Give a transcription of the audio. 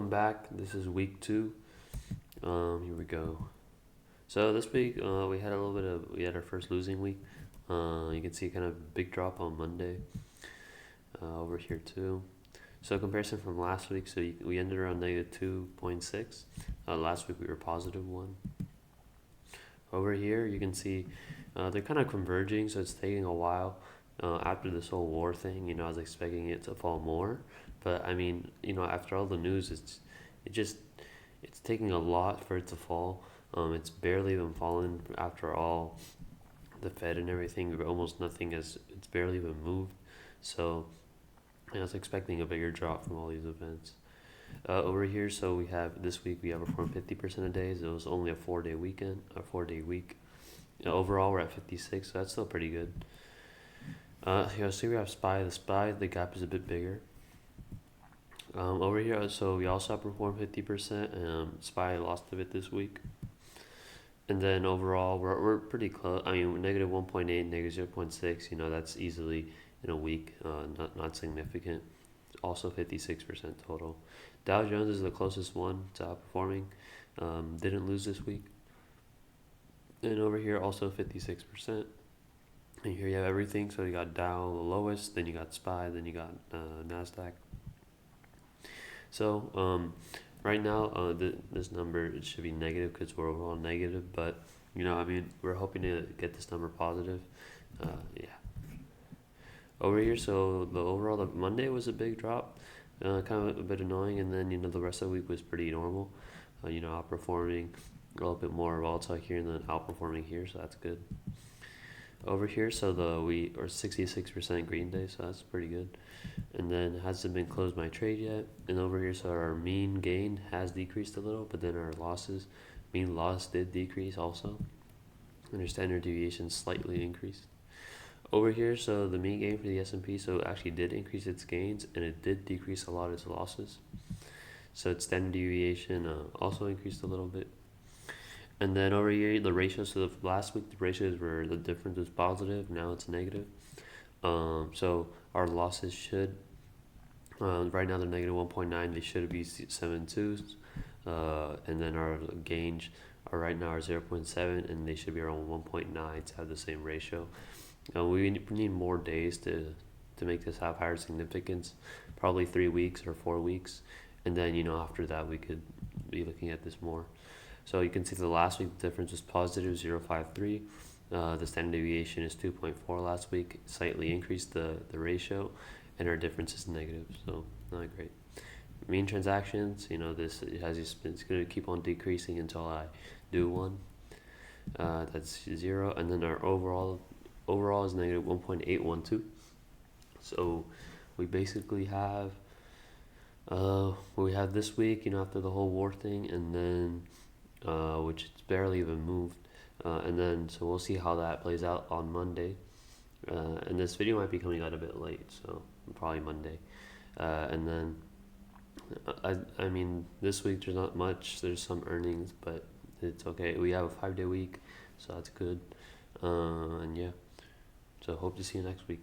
welcome back. This is week 2. Here we go. So this week we had our first losing week. You can see kind of big drop on Monday over here too. So comparison from last week, we ended around negative 2.6. Last week we were positive 1. Over here you can see they're kind of converging, so it's taking a while. After this whole war thing, I was expecting it to fall more, but I mean, after all the news, it just it's taking a lot for it to fall. It's barely even fallen after all the Fed and everything. Almost nothing has. It's barely even moved. So I was expecting a bigger drop from all these events. Over here, so we have this week we have performed 50% of days. It was only a 4-day weekend, a 4-day week. Overall, we're at 56, so that's still pretty good. See we have the gap is a bit bigger. Over here, so we also outperformed 50%. SPY lost a bit this week. And then overall, we're pretty close. I mean, negative 1.8, negative 0.6, that's easily in a week, not significant. Also 56% total. Dow Jones is the closest one to outperforming. Didn't lose this week. And over here, also 56%. And here you have everything. So you got Dow the lowest, then you got SPY, then you got NASDAQ. So right now, this number it should be negative because we're overall negative. But we're hoping to get this number positive. Yeah. Over here, so the Monday was a big drop, kind of a bit annoying, and then the rest of the week was pretty normal. Outperforming a little bit more volatile here, and then outperforming here, so that's good. Over here, so we are 66% green day, so that's pretty good. And then hasn't been closed my trade yet. And over here, so our mean gain has decreased a little, but then our mean loss did decrease also. And our standard deviation slightly increased. Over here, so the mean gain for the S&P, so it actually did increase its gains, and it did decrease a lot of its losses. So its standard deviation also increased a little bit. And then over here, the ratio, so last week the difference was positive, now it's negative. So our losses should, right now they're negative 1.9, they should be 7.2s. And then our gains are right now are 0.7, and they should be around 1.9 to have the same ratio. We need more days to make this have higher significance, probably 3 weeks or 4 weeks. And then, after that, we could be looking at this more. So you can see the last week the difference was positive 0.53. The standard deviation is 2.4 last week, slightly increased the ratio, and our difference is negative, so not great. Mean transactions, it's going to keep on decreasing until I do one. That's 0, and then our overall is negative 1.812. So we basically have this week, after the whole war thing, and then which it's barely even moved, and then so we'll see how that plays out on Monday. And this video might be coming out a bit late, so probably Monday. And then I mean this week there's not much. There's some earnings, but it's okay. We have a 5-day week, so that's good. And yeah, so hope to see you next week.